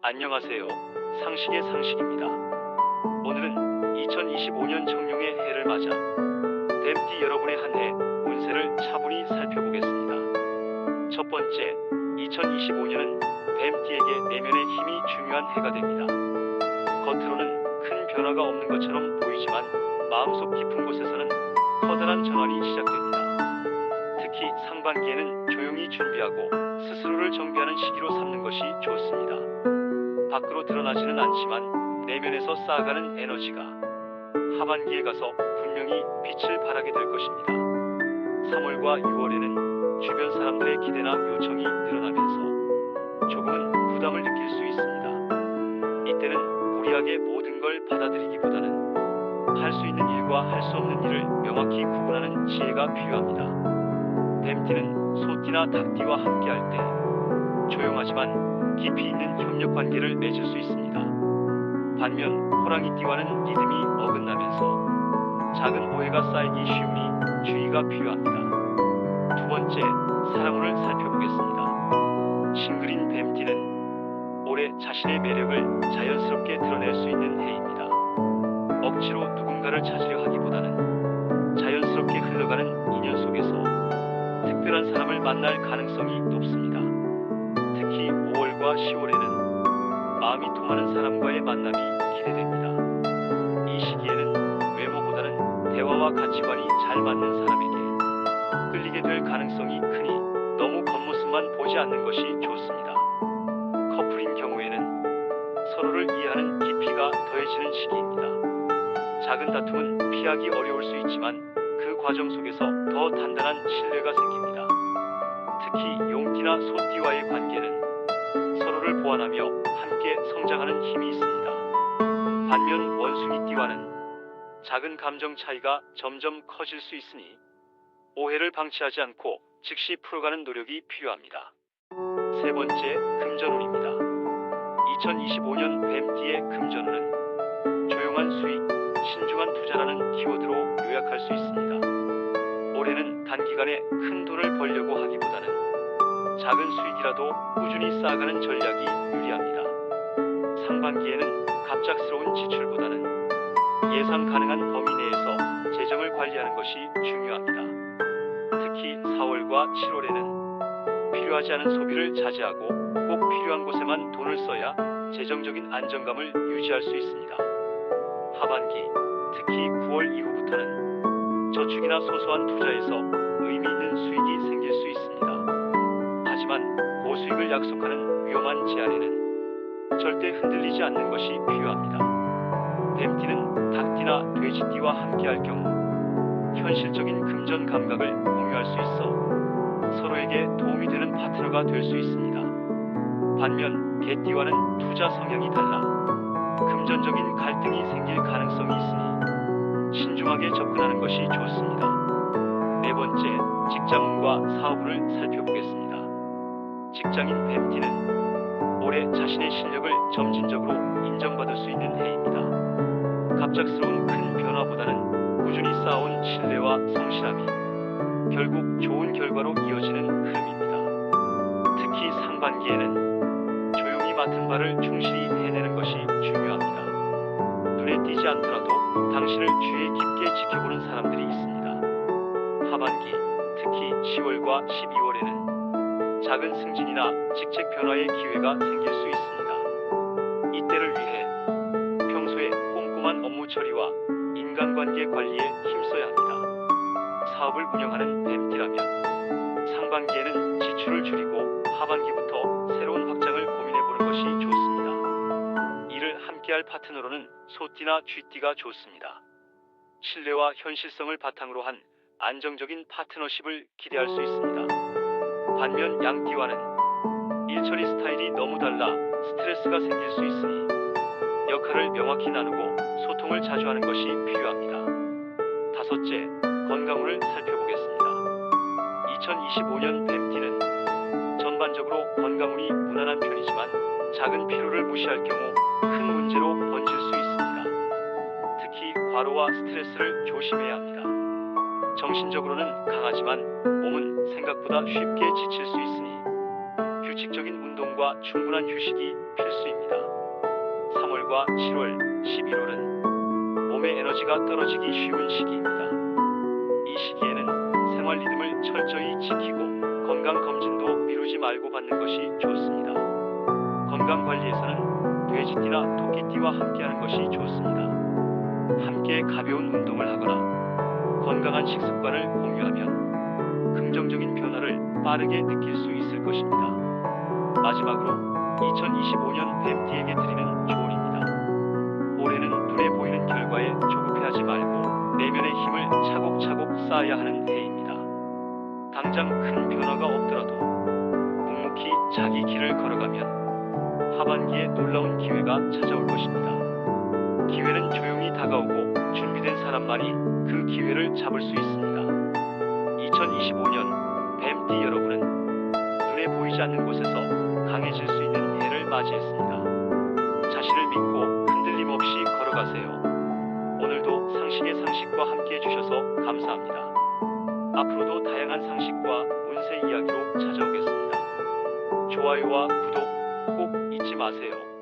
안녕하세요. 상식의 상식입니다. 오늘은 2025년 청룡의 해를 맞아 뱀띠 여러분의 한 해 운세를 차분히 살펴보겠습니다. 첫 번째, 2025년은 뱀띠에게 내면의 힘이 중요한 해가 됩니다. 겉으로는 큰 변화가 없는 것처럼 보이지만 마음속 깊은 곳에서는 커다란 전환이 시작됩니다. 특히 상반기에는 조용히 준비하고 스스로를 정비하는 시기로 삼는 것이 좋습니다. 밖으로 드러나지는 않지만 내면에서 쌓아가는 에너지가 하반기에 가서 분명히 빛을 발하게 될 것입니다. 3월과 6월에는 주변 사람들의 기대나 요청이 늘어나면서 조금은 부담을 느낄 수 있습니다. 이때는 무리하게 모든 걸 받아들이기보다는 할 수 있는 일과 할 수 없는 일을 명확히 구분하는 지혜가 필요합니다. 뱀띠는 소띠나 닭띠와 함께할 때 조용하지만 깊이 있는 협력 관계를 맺을 수 있습니다. 반면 호랑이띠와는 리듬이 어긋나면서 작은 오해가 쌓이기 쉬우니 주의가 필요합니다. 두 번째, 사랑운을 살펴보겠습니다. 싱글인 뱀띠는 올해 자신의 매력을 자연스럽게 드러낼 수 있는 해입니다. 억지로 누군가를 찾으려 하기보다는 자연스럽게 흘러가는 인연 속에서 특별한 사람을 만날 가능성이 높습니다. 특히 5월과 10월에는 마음이 통하는 사람과의 만남이 기대됩니다. 이 시기에는 외모보다는 대화와 가치관이 잘 맞는 사람에게 끌리게 될 가능성이 크니 너무 겉모습만 보지 않는 것이 좋습니다. 커플인 경우에는 서로를 이해하는 깊이가 더해지는 시기입니다. 작은 다툼은 피하기 어려울 수 있지만 그 과정 속에서 더 단단한 신뢰가 생깁니다. 특히 용띠나 소띠와의 관계는 서로를 보완하며 함께 성장하는 힘이 있습니다. 반면 원숭이띠와는 작은 감정 차이가 점점 커질 수 있으니 오해를 방치하지 않고 즉시 풀어가는 노력이 필요합니다. 세 번째, 금전운입니다. 2025년 뱀띠의 금전운은 조용한 수익, 신중한 투자라는 키워드로 요약할 수 있습니다. 올해는 단기간에 큰 돈을 벌려고 하기보다는 작은 수익이라도 꾸준히 쌓아가는 전략이 유리합니다. 상반기에는 갑작스러운 지출보다는 예상 가능한 범위 내에서 재정을 관리하는 것이 중요합니다. 특히 4월과 7월에는 필요하지 않은 소비를 자제하고 꼭 필요한 곳에만 돈을 써야 재정적인 안정감을 유지할 수 있습니다. 하반기, 특히 9월 이후부터는 저축이나 소소한 투자에서 의미 있는 수익이 생길 수 있습니다. 하지만 고수익을 약속하는 위험한 제안에는 절대 흔들리지 않는 것이 필요합니다. 뱀띠는 닭띠나 돼지띠와 함께할 경우 현실적인 금전 감각을 공유할 수 있어 서로에게 도움이 되는 파트너가 될 수 있습니다. 반면 개띠와는 투자 성향이 달라 금전적인 갈등이 생길 가능성이 있으니 신중하게 접근하는 것이 좋습니다. 네 번째, 직장운과 사업운을 살펴보겠습니다. 직장인 뱀띠는 올해 자신의 실력을 점진적으로 인정받을 수 있는 해입니다. 갑작스러운 큰 변화보다는 꾸준히 쌓아온 신뢰와 성실함이 결국 좋은 결과로 이어지는 흐름입니다. 특히 상반기에는 조용히 맡은 바를 충실히 해내는 것이 중요합니다. 눈에 띄지 않더라도 당신을 주의 깊게 지켜보는 사람들이 있습니다. 하반기, 특히 10월과 12월에는 작은 승진이나 직책 변화의 기회가 생길 수 있습니다. 이때를 위해 평소에 꼼꼼한 업무 처리와 인간관계 관리에 힘써야 합니다. 사업을 운영하는 뱀띠라면 상반기에는 지출을 줄이고 하반기부터 새로운 확장을 고민해보는 것이 좋습니다. 이를 함께할 파트너로는 소띠나 쥐띠가 좋습니다. 신뢰와 현실성을 바탕으로 한 안정적인 파트너십을 기대할 수 있습니다. 반면 양띠와는 일처리 스타일이 너무 달라 스트레스가 생길 수 있으니 역할을 명확히 나누고 소통을 자주 하는 것이 필요합니다. 다섯째, 건강운을 살펴보겠습니다. 2025년 뱀띠는 전반적으로 건강운이 무난한 편이지만 작은 피로를 무시할 경우 큰 문제로 번질 수 있습니다. 특히 과로와 스트레스를 조심해야 합니다. 정신적으로는 강하지만 몸은 생각보다 쉽게 지칠 수 있으니 규칙적인 운동과 충분한 휴식이 필수입니다. 3월과 7월, 11월은 몸의 에너지가 떨어지기 쉬운 시기입니다. 이 시기에는 생활 리듬을 철저히 지키고 건강 검진도 미루지 말고 받는 것이 좋습니다. 건강 관리에서는 돼지띠나 토끼띠와 함께하는 것이 좋습니다. 함께 가벼운 운동을 하거나 건강한 식습관을 공유하면 긍정적인 변화를 빠르게 느낄 수 있을 것입니다. 마지막으로 2025년 뱀띠에게 드리는 조언입니다. 올해는 눈에 보이는 결과에 조급해하지 말고 내면의 힘을 차곡차곡 쌓아야 하는 해입니다. 당장 큰 변화가 없더라도 묵묵히 자기 길을 걸어가면 하반기에 놀라운 기회가 찾아올 것입니다. 기회는 조용히 다가오고 준비된 사람만이 그 기회를 잡을 수 있습니다. 2025년 뱀띠 여러분은 눈에 보이지 않는 곳에서 강해질 수 있는 해를 맞이했습니다. 자신을 믿고 흔들림 없이 걸어가세요. 오늘도 상식의 상식과 함께 해주셔서 감사합니다. 앞으로도 다양한 상식과 운세 이야기로 찾아오겠습니다. 좋아요와 구독 꼭 잊지 마세요.